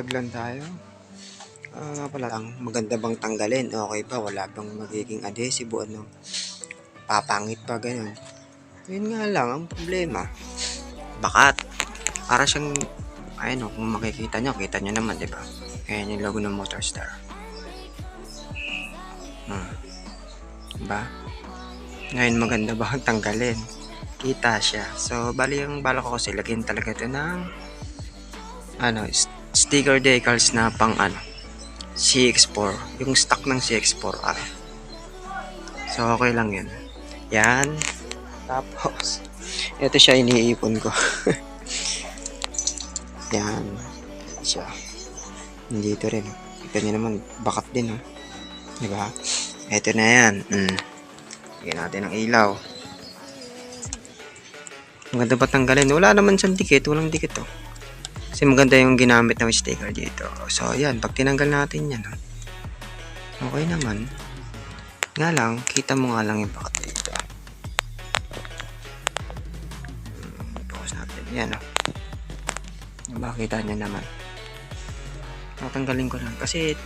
vlog lang tayo. Nga pala lang, maganda bang tanggalin? Okay ba? Wala bang magiging adhesive o ano? Papangit pa ganun. Yun nga lang, ang problema. Bakat. Para siyang, ayun o, kung makikita nyo naman, di ba? Ayan yung logo ng Motorstar. Diba? Ngayon, maganda ba ang tanggalin? Kita siya. So, bali yung bala ko kasi, lagyan talaga ito ng sticker decals na pang CX4, yung stock ng CX4R. So okay lang yan. Yan. Tapos ito siya, iniipon ko. Yan siya. Dito rin. Ito nyo naman, bakat din, diba? Ito na yan. Lagyan natin ng ilaw. Maganda ba tanggalin? Wala naman siyang dikit. Walang dikit kasi maganda yung ginamit ng sticker dito. So, yan. Pag tinanggal natin yan, okay naman. Nga lang, kita mo nga lang yung bakat dito. Focus natin. Yan, makita nyo naman. Tatanggalin ko lang. Kasi,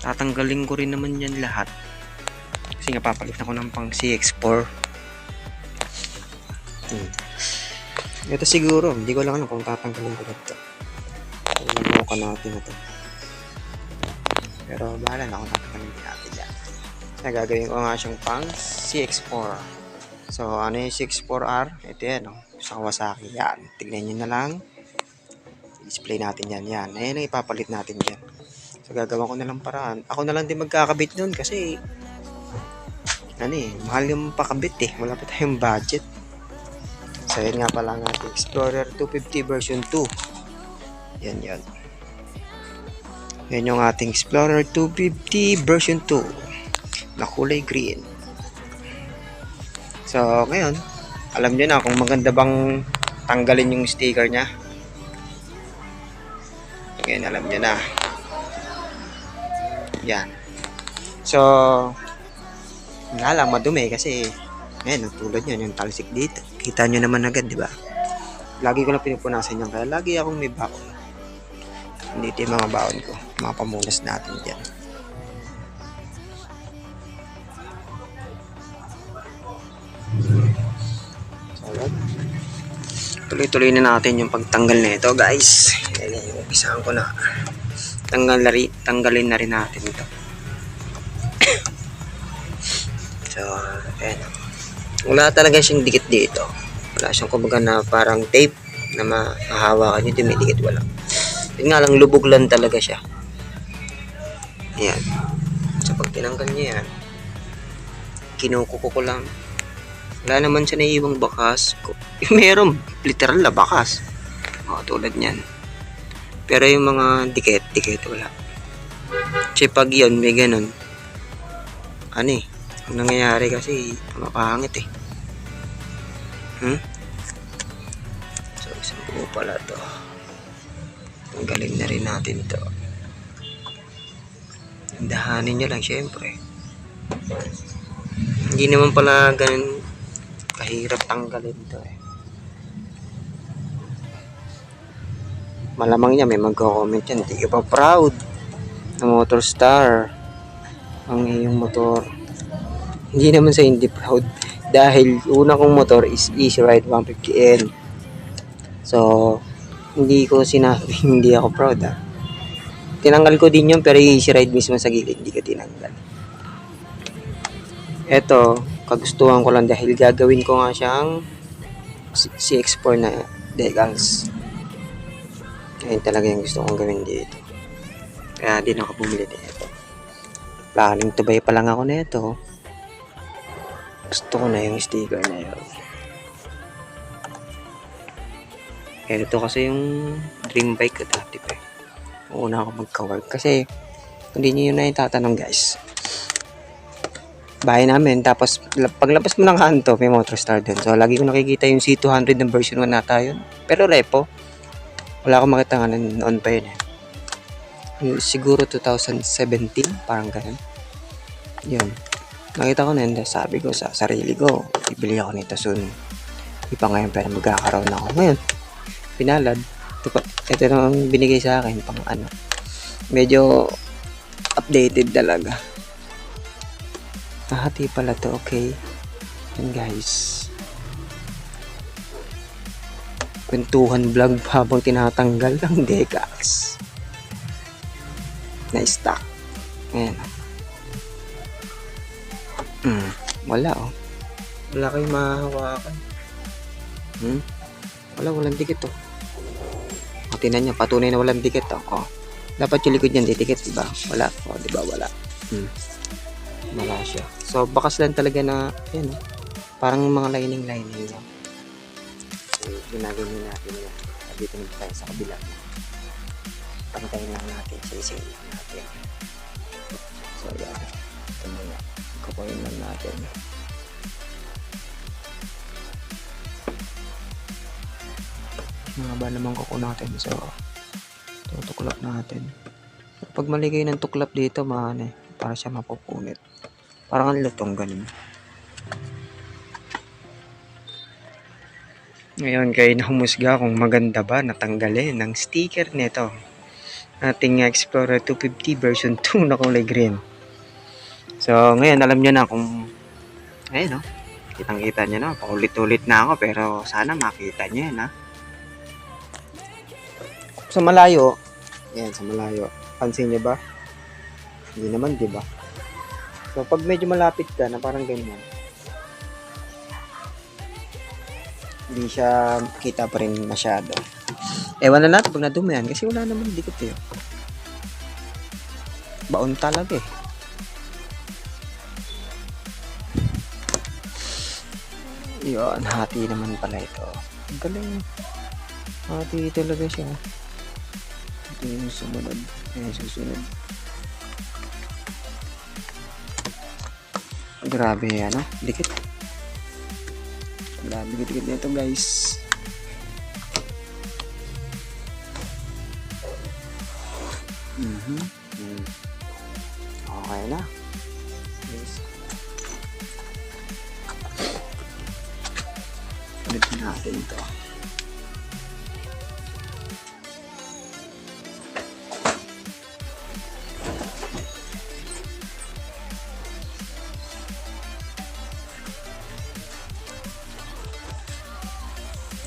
tatanggalin ko rin naman yan lahat. Kasi nga, papalit ako ng pang CX4. Ito siguro, hindi ko lang alam kung tatanggalin ko dito. Nabukan natin na ito. Pero bahala na kung tatanggalin din natin yan. Nagagawin ko nga siyang pang CX4. So, ano yung CX4R? Ito yan, sa Kawasaki. Yan. Tignan nyo na lang. Display natin yan. Yan. Ayan ang ipapalit natin yan. So, gagawa ko na lang paraan. Ako na lang din magkakabit nun kasi mahal yung pakabit Wala pa tayong budget. So, yun nga pala ang ating Explorer 250 version 2. Yan. Yan yung ating Explorer 250 version 2 na kulay green. So, ngayon, alam nyo na kung maganda bang tanggalin yung sticker nya. Ngayon, alam nyo na. Yan. So, nga lang, madumi kasi ayan, tulad nyo, yung talsik dito. Kita nyo naman agad, di ba? Lagi ko lang pinupunasan yan, kaya lagi akong may baon. Dito yung mga baon ko. Mga pamunas natin dyan. So, tuloy-tuloy na natin yung pagtanggal na ito, guys. Ayan, umpisahan ko na. Tanggalin na rin natin ito. So, ayan. Wala talaga siyang dikit dito. Wala siyang kumbaga na parang tape na mahahawakan nyo. Dumidikit, wala. Yun nga lang, lubog lang talaga siya. Ayan. So, pag tinanggal nyo yan, kinukuko ko lang. Wala naman siya naiiwang bakas. Meron, literal na bakas. Tulad nyan. Pero yung mga dikit, wala. Kasi pag yun, may ganun. Ang nangyayari kasi mapangit So isang buo pala to. Tanggalin na rin natin to. Dahanin nyo lang syempre. Hindi naman pala ganun kahirap tanggalin to Malamang niya may magko-comment yan, hindi ka pa proud na Motorstar ang iyong motor. Hindi naman sa hindi proud dahil una kong motor is Easy Ride 150L. So, hindi ko sinabi hindi ako proud Tinanggal ko din yun pero Easy Ride mismo sa gilid hindi ko tinanggal. Eto, kagustuhan ko lang dahil gagawin ko nga siyang CX4 na decals. Ayun talaga yung gusto kong gawin dito. Kaya din ako bumili dito. Planning to buy pa lang ako nito. Gusto ko na yung sticker na yun. Ito kasi yung dream bike ko dati Una ako magka-work. Kasi, hindi nyo yun na itatanong guys. Bahay namin. Tapos, paglabas mo ng kanto, may Motorstar din. So, lagi ko nakikita yung C200 ng version 1 nata yun. Pero repo. Wala akong makita nga noon pa yun Siguro 2017. Parang ganun. Yun. Nakita ko na yun, sabi ko sa sarili ko, bibili ako nito soon. Di pa ngayon pero magkakaroon ako. Ngayon, pinalad. Ito na ang binigay sa akin pang ano. Medyo updated talaga. Hati pala to, okay. Yan guys. Kwentuhan vlog habang tinatanggal ng decals. Na stock. Ayan. Wala oh. Wala kayong mahahawakan. Walang dikit oh. O, tinan nyo, patunay na walang dikit oh. Oh. Dapat yung likod niyan didikit, diba? Wala. O, diba? Wala. Wala siya. So, bakas lang talaga na, yan oh. Parang mga lining lang. So, ginagawin natin yan. Dito na tayo sa kabila. Pantayin lang natin. Sisihin lang natin. So, yan. Ito muna. Kukunin lang natin. Mga ba naman kuko natin. So, tutuklap natin. Pag maligay ng tuklap dito, para siya mapupunit. Parang ang lutong ganun. Ngayon kayo nahumusga kung maganda ba natanggalin ng sticker nito. Ating Explorer 250 version 2 na kulay green. So, ngayon alam nyo na kung ayun no. Kitang-kita nyo na. Paulit-ulit na ako pero sana makita nyo yan ha. Sa malayo, yan sa malayo. Pansin nyo ba? Hindi naman, di ba? So, pag medyo malapit ka na parang ganyan, hindi siya kita pa rin masyado. Ewan na natin pag nadumi yan kasi wala naman dikit eh. Baon talaga eh. Yun, hati naman pala ito. Ang galing. Hati talaga siya. Ito yung sumunod. Ayan, susunod. Grabe yan, no? Dikit. Grabe, dikit nito guys. Okay na. Yes. Ulit natin ito.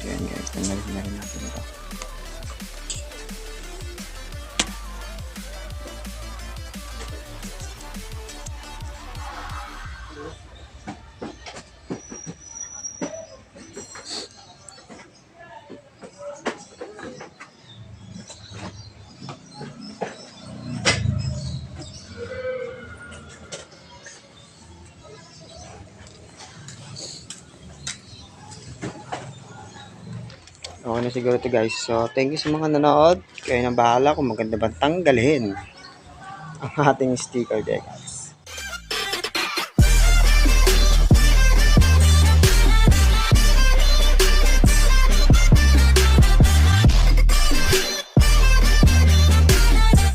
Ayan guys, tanggalin na rin natin ito. Okay na siguro ito guys. So, thank you sa mga nanood. Kayo na bahala kung maganda bang tanggalin ang ating sticker decals.